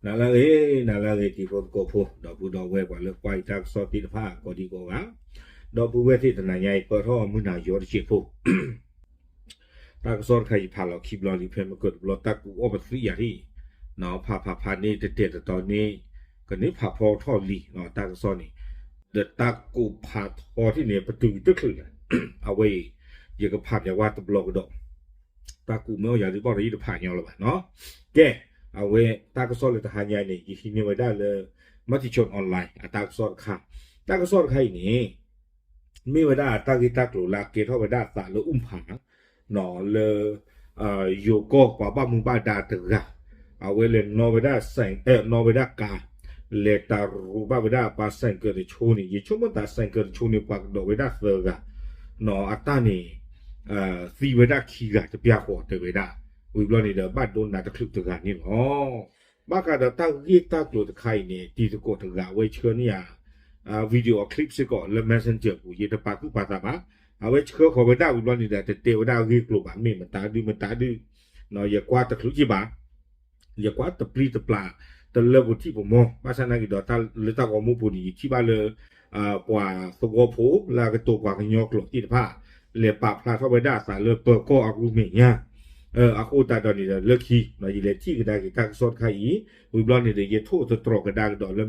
นาลาเอที่ผมก็พูดดอกพูดอกเวกว่าเลือกไปจากสอติผ้าก็ดีกว่าดอกพูเวที่ตนายใหญ่เปิดท่อมือนายอดเชี่ยพูตากสอดใครผ่านเราคลิปเราดีเพลมาเกิดรถตากูออกมาสิอย่างที่เนาะผ่านี่เด็ดแต่ตอนนี้ก็นี้ผ่าพอท่อลีเนาะตากสอดนี่เด็ดตากูผ่าทอที่เนี่ยประตูตึกขึ้นเอาไว้ยังก็ผ่านอย่างว่าตะบลอกดอกตากูเมื่ออย่างที่บอกเราจะผ่านยังหรอเนาะแกเอาไว้ตากสอดเลยทหารใหญ่เนี่ยยี่ที่นี่ไว้ได้เลยมัธยมออนไลน์ตากสอดค่ะตากสอดใครนี่ไม่ไว้ได้ตากีตากหลุลาเกท่าไว้ได้สารเลยผาหนอเลยอยู่ก็กว่าบ้ามึงบ้าดาตึกอะเอาไว้เลยนอไว้ได้แสงนอไว้ได้กาเลตารูบ้าไว้ได้ปาแสงเกิดชูนี่ยี่ชั่วโมงตาแสงเกิดชูนี่ปากดอกไว้ได้เสือกะหนออัตตานี่ซีไว้ได้ขี้กะจะเปียกหัวเตไว้ได้วิบลอนี่เด้อบ้านโดนนาตะคลึกตึกอะนี่อ๋อบ้ากาเดตั้งยี่ตั้งกลัวตะไคร่เนี่ยตีตะโกตึกอะไว้เชื่อเนี่ยวิดีโอคลิปสิก่อนแล้ว messenger กูยี่ตะปากุปาตาบะเอาไว้เชื่อขอไปได้วิบลอนี่เด้อแต่เตวได้รีกลุ่มอ่ะไม่มันตาดื้อเนาะอย่ากว่าตะคลึกยี่บ้าอย่ากว่าตะปรีตะปลาแต่เรื่องที่ผมมองภาษาหน้ากิดตาหรือตาของมูปุนีที่บ้านเลยกว่าสกอโผแล้วก็ตัวกว่ากันยอกหลอกที่ผ้าเรียบปากพลาเข้าไปได้สารเลยเปิดก็อากูเมียอากูตาตอนนี้เลือกขี้มาอยู่เลยที่ก็ได้กิตาสดไข่วิบลอนนี่เดี๋ยวโทษจะตรอกกันได้ก็ดอกแล้ว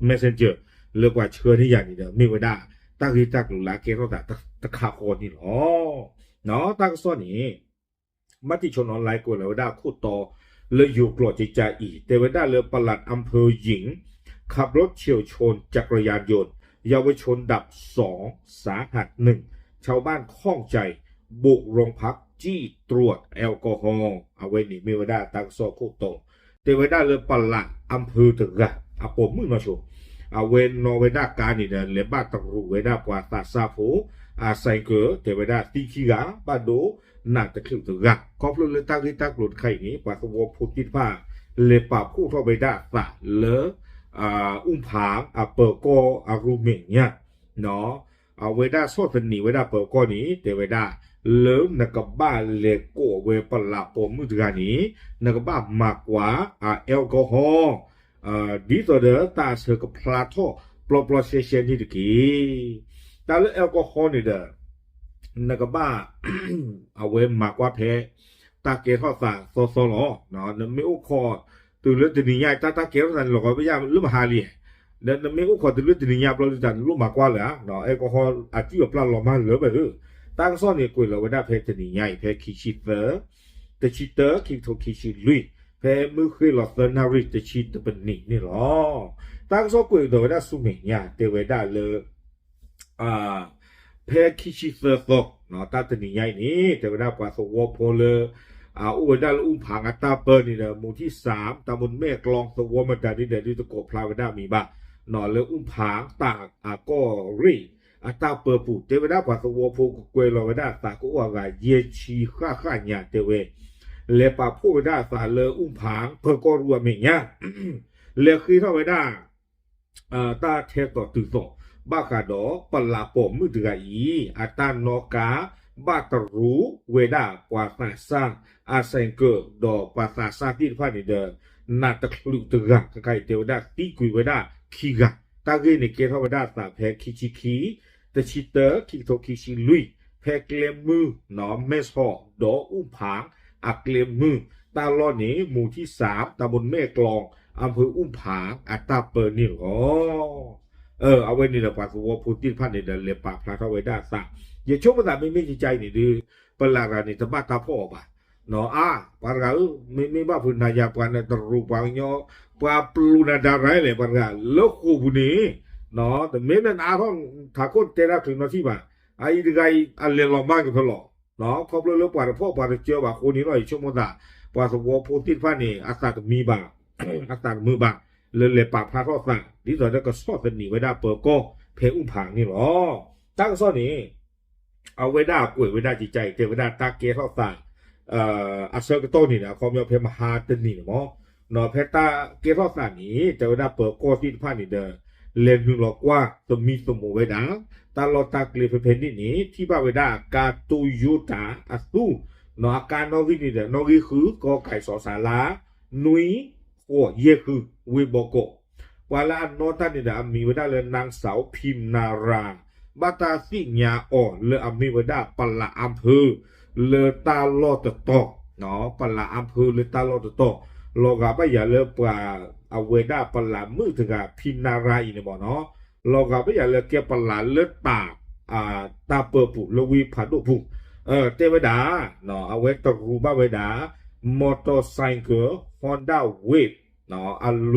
messenger เลือกว่าเชื่อที่อย่างนี้เดี๋ยวไม่ไว้ได้ตั้งที่ตั้งหรือละเกต้องแต่ตะขาโคนนี่หรอเนาะตั้งซ้อนนี้มติชนออนไลน์กวนแล้วได้คู่ต่อเลยอยู่กลอดใจอีแต่ว่าได้เรือปลัดอำเภอหญิงขับรถเฉียวชนจักรยานยนต์เยาวชนดับ2สาหัส1ชาวบ้านข้องใจบุกโรงพักจี้ตรวจแอลกอฮอล์เอาไว้นี่มีไว้ได้ตั้งโซคู่โตแต่ไว้ได้เรือปลัดอำเภอถึงอะอาปมมือมาโชว์เอาเวนนอไว้ได้การนี่เนี่ยเรือบ้านตะรูไว้ได้กว่าตาซาโฟไซเกอร์แต่ไว้ได้ตีขี้กาบ้านโดน่าจะขึ้นถึงอะครอบเลยตั้งที่ตั้งหลุดไข่นี้กว่าสวอพูดคิดผ้าเลยปราบคู่เข้าไปได้สะเลอุ้มผางเปิดก็รูเมียเนี่ยเนาะเอาไว้ได้โซดหนีไว้ได้เปิดก็นี้แต่ไว้ได้เลิมนักบ้าเล็กโกเวปลาปมมือถือนี้นักบ้ามากกว่าแอลกอฮอล์ดีต่อเดอตาเสือกับพลาโตปลอเชนที่ตะกี้แต่เรื่องแอลกอฮอล์นี่เด้อนักบ้าเอาไว้มากกว่าเพตาเกทอดสาโซหลอเนาะนั่นไม่อุคอตื่นเลือดตีนี้ใหญ่ตาเกทอดสันหลอกไปยามลุ่มหาลีนั่นไม่อุคอตื่นเลือดตีนี้ใหญ่ปลอดจันลุ่มมากกว่าเลยเนาะแอลกอฮอล์อาจจะแบบปลาหลอมาเหลือไปตั้งซ่อนเนี่ยกุยเราไว้ได้เพตีนี้ใหญ่เพคิชิเตอร์แต่ชิเตอร์คิโทคิชิลุยเพมือคุยหลอดนาริแต่ชิตเป็นนี่หรอตั้งซ่อนกุยเราไว้ได้สุเมียเตไว้ได้เลยเพคิชิเตอร์เนาะตาตีนี้ใหญ่นี่เตไว้ได้กว่าสวอพอลอุบลได้อุ้มผางอัตตาเปิลนี่เนอะหมู่ที่3ตำบลแม่กลองสวอมันดานี่เดี๋ยวที่ตะโกพลาวด้ามีบ้าหนอนเลยอุ้มผางตากก็รีอัตตาเปิลปูเทวดากว่าสวอพูกวยลอยด้าตาก็ว่าไงเยชีข้าเนี่ยเทเวเลปาพูดด้าสาเลอุ้มผางเพอก็รวมอย่างเงี้ยเลคือเท่าไว้ได้ตาเทต่อตื่นต่อบ้ากาดอปลาปมมือถืออีอัตตานอกาบ้าตรู้เวดากว่าตาสร้างเซงเกอร์ดอกปาตาซาที่ผ่านนี่เดอนาตะคลุตระใครเทวดาตีกุยไว้ได้ขีกะตาเกนี่เกทวดาตาแพคิชิคีแต่ชิเตอร์คิโตคิชิลุยแพเกลมือหนอเมสฮอดออุ้มผางเกลมือตาลอนี้หมู่ที่3ตำบลแม่กลองอำเภออุ้มผางตาเปิลนี่อ๋อเอาไว้นี่แหละปัสสาวะพูดที่พันนี่เดเลปาพระเทวดาสาอย่าชมภาษาไม่ใจนี่ดื้อปลารานี่ตบ้าตาพ่อป่ะเนาะปลาราไม่บ้าพื้นนายาปานตรูปางยอปลาปลูนาดาไรเลยปลาราโลกคูบุนีเนาะแต่เมื่อนั้นท้องถ้าคนเจราถึงนาที่บ่าไอ้ที่ไงอันเรียนลองบ้างกันตลอดเนาะพอเรื่องปลาพ่อปลาเจียวบ่าคนนี้หน่อยชมภาษาปลาสวอพูดที่พันนี่อาสามีบ่าอาสามือบ่าเลยปากพระทอดสั่งที่ตอนนั้นก็สอดเป็นหนีไว้ได้เปิดก็เพอุ้มผางนี่หรอตั้งซ่อนนี้เอาไว้ได้กล้วยไว้ได้จิตใจเทวดาตาเกทอดสั่งเซอร์กโตนี่นะความยาวเพมหาตันนี่มั้งเนาะเพตาเกทอดสั่งนี้เทวดาเปิดก็ที่พันนี่เด้อเล่นนึงหรอกว่าจะมีสมุไว้ดังตาลอตาเกลีเพนนี่นี้ที่บ้าไว้ได้กาตูยูตาตูเนาะอาการนอกินี่เด้อนอกิคือก็ไก่สอสารานุยโค ก็เยคือเวบอกก็วาลาอันโนตันนี่เดอามีเวดาเลยนางสาวพิมนาราบาตาสิญาอ่อเลอามีเวดาปละอำเภอเลตาลอตโตเนาะปละอำเภอเลตาลอตโตโลกาไปอย่าเลปลาเอาเวดาปละมือถึงกับพิมนาราอีเนี่ยบ่เนาะโลกาไปอย่าเลเก็บปละเลตาตาเปิปุลวีผัดปุเทวดาเนาะเอาไว้ตรูบ้าเวดามอเตอร์ไซค์ฮอนด้าเวฟเนาะอัลเว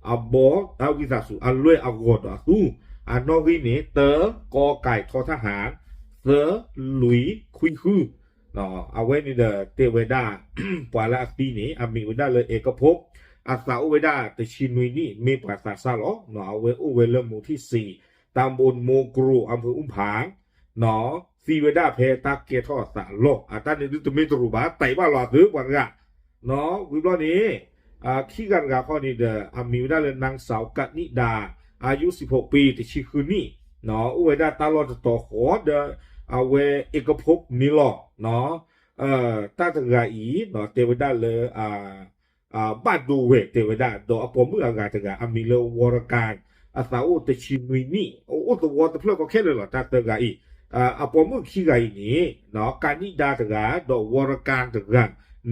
อับบออาวิซาสุอัลเวอักอดอะตูอันนอวินี่เตอกอไก่ทอทหารเตอลุยคุยคือเนาะเอาไว้นี่เดเทวดาปวาลาตีนี่อามีเวดาเลยเอกภพอาสาอุเวดาแต่ชินุยนี่มีภาษาซาลอเนาะเอาไว้อุเวลหมู่ที่สี่ตำบลโมกรูอำเภออุ้มผางเนาะซีเวดาเพตาเกทอสาโลอาตานี่ดูไม่ตรูบาไต่บ้าหลอดหรือวันกะเนาะวิบลอนี้ขี้กันกับข้อนี้เดอามีเวดาเลยนางสาวกันิดาอายุ16 ปีแต่ชีคืนนี่เนาะอุเวดาตาลอดต่อขอเดเอาเวเอกภพนี่หรอเนาะตาตะกาอีเนาะเทวดาเลยบ้านดูเวเทวดาดอกอปอมืออากาตะกาอามีเลวรการอาสาอุตชินุยนี่โอ้ตัววอตเพลก็แค่เลยหรอตาตะกาอีปอมือขี้ไก่นี่เนาะการนิดาตะกาดอกวรการตะกา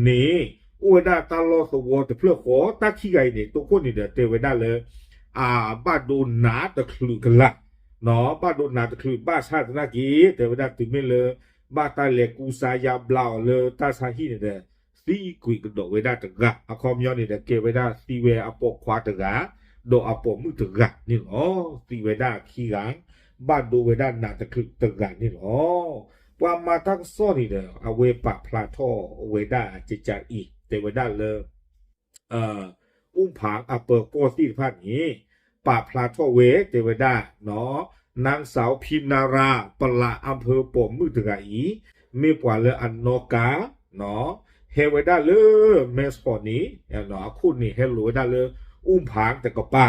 นี่อุเวดาตาลอสวอตเพลขอตาขี้ไก่นี่ตัวคนนี่เดเทวดาเลยบ้านดูหนาตะคลือกันละเนาะบ้านดูหนาตะคลือบ้านชาตินากีเทวดาถึงไม่เลยบ้านตาเล็กกูสายาบลาวเลยตาสาฮีเนี่ยเดซีกุยกระโดดเวดาตะกะอะคอมยอนนี่เดเกเวดาซีเวอปอควาตะกะโดอปอมือตะกะนี่หรอซีเวดาขี้กังบ้านดูเวดาหนาตะคลือตะกะนี่หรอปามาทักซ้อนี่เดเอาเวปะพลาท่อเวดาจิจาอีเทวดาเลยอุ้มผางอเปอร์โกสีพาดนี้ปะพลาท่อเวเทวดาเนาะนางสาวพิมนาราปละอำเภอปอมมือตะกะอีมีกว่าเลยอันโนกาเนาะเฮเวดาเลยเมสปอนี้เนาะคุณนี่เฮลูเวดาเลยอุ้มผางแต่ก็ป้า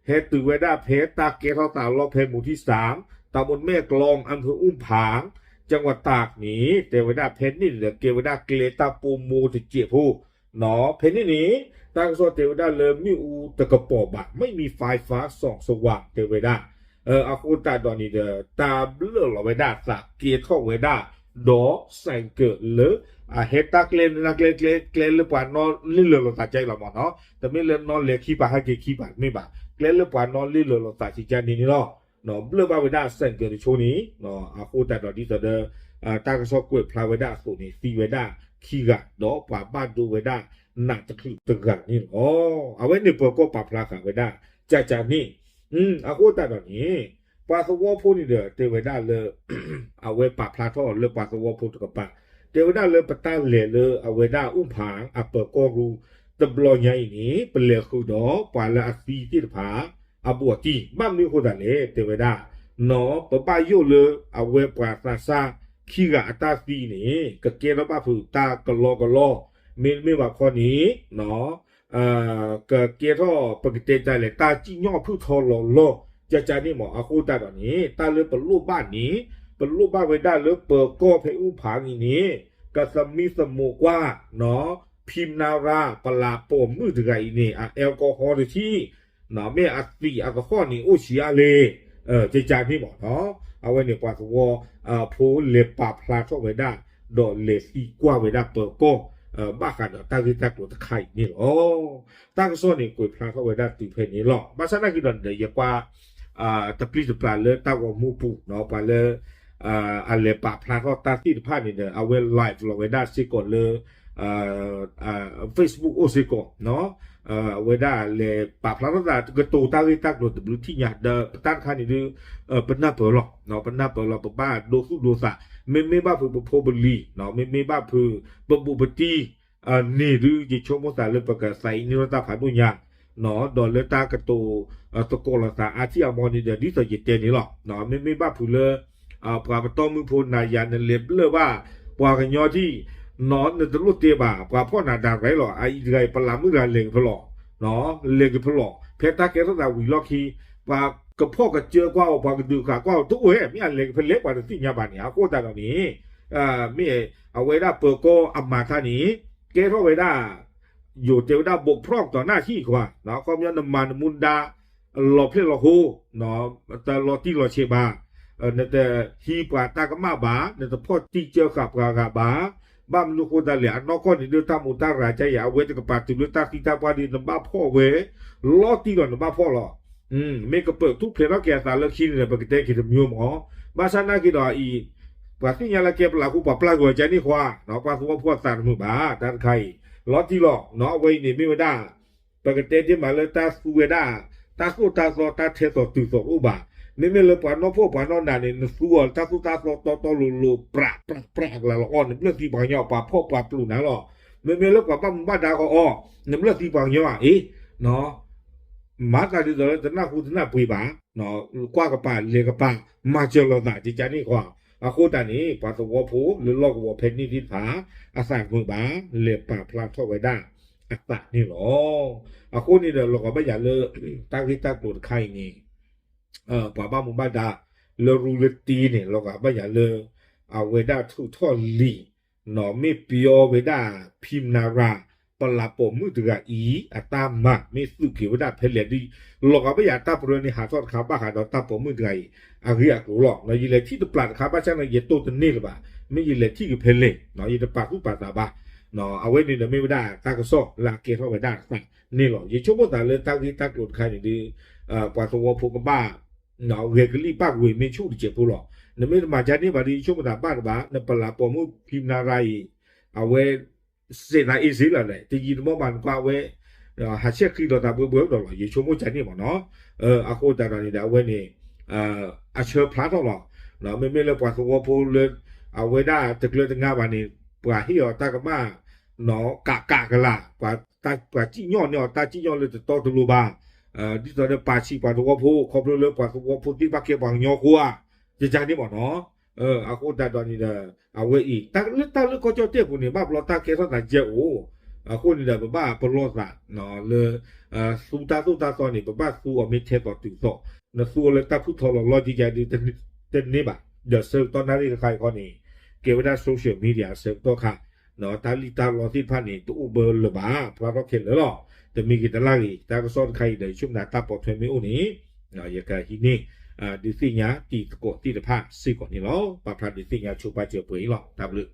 เฮตุเวดาเพตาเกทาตาลอเพหมู่ที่3ตำบลแม่กลองอำเภออุ้มผางจังหวัดตากนี้เทวดาเพชรนี่เหลือเกวดาเกเลตาปูมูติเจียผู้เนาะเพชรนี่ตั้งโซเทวดาเลยมีอูตะกะปอบะไม่มีไฟฟ้าส่องสว่างเทวดาอาคูตาดอนี่เดตาเบลอเวดาสักเกียท่อเวดาดอแสงเกิดเลยเฮตาเกลนนักเกลนหรือเปล่านอนลิ่นเลยเราตัดใจเราหมดเนาะแต่ไม่เล่นนอนเล็กขี้ปะให้ขี้ปะไม่บะเกลนหรือเปล่านอนลิ่นเลยเราตัดใจนี่เนาะเนาะเบลอเวดาแสงเกิดในช่วงนี้เนาะอาคูตาดอนี่จะเดตากระสอบกล้วยพลาเวดาสูนี่ซีเวดาขี้กะดอป่าบ้านดูเวดาหนักตะคลึงตะกะนี่อ๋อเอาไว้ในเปลือกก็ป่าพลาค่ะเวดาจากนี่อาคูตาดอนี่ปาสวอพูนี่เด้อเทวดาเลยเอาไว้ป่าพลาท่อเลยปาสวอพูตะกะป่าเทวดาเลยปะตาเลยเอาเวดาอุ้มผางเปิดก็รู้ตะบลอใหญ่นี้เป็นเลยคือดอป่าละอสีที่ผาบัวจีบ้านนี้คนละเลยเทวดาเนาะปะป้าโยเลยเอาไว้ป่าซาขี้กะอัตาสีนี่กะเกลบ้าผือตากะลอไม่ว่าข้อนี้เนาะกะเกท่อปกติใจเลยตาจี้ย่อพืชทอลอจะนี่หมออาคูตาตอนนี้ตาเลยเป็นรูปบ้านนี้เป็นรูปบ้านไว้ได้เลยเปิดก็เพอุ้มผางอย่างนี้กะสมีสมูกว่าเนาะพิมนาราปลาโปมมือถือไงนี่แอลกอฮอล์ที่เนาะไม่อัดสีแอลกอฮอล์นี่โอชิอาเลใจนี่หมอเนาะเอาไว้ในปาสวอโพเลปาพลาเข้าไว้ได้ดอเลสีกว่าไว้ได้เปิดก็บ้ากันตั้งที่ตั้งตัวตะไคร่นี่หรอตั้งโซนนี่กุยพลาเข้าไว้ได้ตีเพนี่หรอบ้าฉันนั่งกินเดี๋ยวกว่าตะปรีตะปลาเลยตั้งว่ามูปูเนาะปลาเลยอะไรปะพลาเข้าตาที่ผ่านนี่เดี๋ยวเอาไว้ไลฟ์เราไว้ได้สิก่อนเลยFacebook โอสิก่อนเนาะเวลาเลยปะพลาเข้าตากระตูตั้งที่ตั้งโดดบลูที่อยากเดินตั้งคันนี่ดูเป็นหน้าเปิดหรอกเนาะเป็นหน้าเปิดหรอกปะบ้าโดสุโดสะไม่บ้าคือโพบลีเนาะไม่บ้าคือบุบตีนี่หรือจิชโมสาเลยประกาศใส่นิรตาผาบุญญาเนาะดอลเลตากระตูตะโกนสาอาชีอมอนี่เดี๋ยวนี้จะยึดเจนี่หรอกเนาะไม่บ้าผู้เลยปราบต้อมือพูนนายานันเล็บเลยว่าปว่ากันยอที่นอนในตะลุเตียบ่าปว่าพ่อนาดาไรหรอไอ้ไรปลามือไรเลงพลอเนาะเลงพลอเพตาเกสตาวิล็อกฮีปว่ากับพ่อกับเจือกว่าปว่ากับดูขาว่าทุกเว้ยมีอะไรเพลเล็กกว่าที่ยาบานเนี่ยโคตรตอนนี้มีเอาไว้ได้เปิดก็อัมมาท่านี้เกสเอาไว้ได้ อยู่เทวดาบกพร่องต่อหน้าที่กว่าเนาะก็มีน้ำมันมุนดาหลอเพลหลอโฮเนาะแต่หลอที่หลอเชบานั่นแต่ฮีปาตากมาบานั่นแต่พ่อที่เจ้าขับกาบาบ้ามลูกคนดาเหลียนอกคนนี่เดือดตามอุตาราใจยาเวทกับปาติลุตาคิตาปาดีนบ้าพ่อเวลอที่หลอนบ้าพ่อหลอไม่ก็เปิดทุกเพลงแล้วแกสารเลิกคิดเนี่ยปกติคิดมีอยู่หมอบาชนะคิดว่าอีปาที่ยาละเก็บหลักกูปะปลาหัวใจนี่ขวาเนาะปาสัวพ่อสารมือบาด้านใครลอที่หลอเนาะไว้นี่ไม่ได้ปกติที่มาเลยตาสูเวด้าตาสูตาโซตาเทโซตุโซอุบาไม่เลยปานน้องพ่อปานน้องด่านนี่สัวตาสูตาโซโตลูปราละละอ่อนเรื่องที่บางอย่างปาพ่อปาปลูนะหรอไม่เลยปาบ้านดาก็อ้อเนี่ยเรื่องที่บางอย่างเนาะมาตาดีเลยแต่หน้าคุณหน้าปุยบาเนาะกว่ากับปาเรียกับปามาเจอเราหน้าจิจานี่กว่าอาโคตานี้ปาสวผูหรือลอกวัวเพชรนี่ทิศผาอาศัยมือบาเรียบปาพลาทอไว้ได้อัตตานี่หรออาโคนี่เดี๋ยวเราก็ไม่อยากเลยตั้งที่ตั้งตัวใครนี่ป่าบ้ามุบ้าดาเลรูเลตีเนี่ยเราก็ไม่อยากเลยเอาเวด้าทุกท่อลีหนอไม่เปียวเวด้าพิมนาราปลาปมมือถืออีอัตามาไม่สุขีเวด้าเพลเลดีเราก็ไม่อยากตาปรนี่หาทอดขาบ้าหาดอกตาปมมือถืออาเรียกหลอกเรายิเลยที่ตะปลาขาบ้าช่างเราเย็ดโตตันนี่หรือเปล่าไม่ยิเลยที่คือเพลเลเนาะยิตะปากผู้ปาตาบ้าเนาะเอาไว้นี่เราไม่ได้ตากระซอกลาเกเข้าไปได้นี่หรอยิ่งชั่วโมงแต่เลยตั้งที่ตั้งกลุ่มใครอย่างดีปาสวผูกบ้าเนาะเรียกลีป้าเวไม่ชูดิเจ็บผู้หรอกนั่นไม่มาจากนี้บาดีชั่วโมงแต่บ้านบ้านั่นปลาปมุพิมนาไรเอาไว้เสนาอิสิละเลยที่ยินมั่วมันกว่าไว้หาเชือกคือเราตาเบื่อดอกยิ่งชั่วโมงจากนี้บอกเนาะอาโคตารานี่เดี๋ยวไว้นี่อาเชิญพระตลอดเนาะไม่เลยปาสวผูเลยเอาไว้ได้ตึกเลยตึงงาบานี่ปลาที่ตากมาเนาะกะกันละปลาจี้ย้อนเนี่ยตาจี้ย้อนเลยจะโตตุลูบาที่ตอนนี้ปาชีปาตัวผู้ครบเรื่องปาตัวผู้ที่ปาเกี่ยวกับยอคัวจะจางนี่หมดเนาะอากูแต่ตอนนี้เด้อเอาไว้อีกตั้งก็เจ้าเตี้ยผู้นี้บ้าเราตั้งเคสตั้งเจ้าอากูนี่เด้อบ้าปลอดละเนาะเลยสุตาตอนนี้บ้าสู้ไม่เทต่อถึงต่อนะสู้เลยตั้งผู้ทรลอจิใจดีเต้นนี่บ่เดี๋ยวเสิร์ฟตอนนั้นที่ใครคนนี้เกี่ยวกับโซเชียลมีเดียเสิร์ฟตัวค่ะเนาะตาลิตาลอที่พันนี่ตู้เบอร์หรือบ้าเพราะเราเขียนแล้วหรอแต่มีกิจลารีแต่ก็สอนใครในช่วงนาตาปอดเทมิโอนี้อย่างการที่นี่ดิสิญาตีตะโกตีตะพาสี่ก่อนนี่หรอปาพระดิสิญาชูปาเจียวเปยหรอตามลึก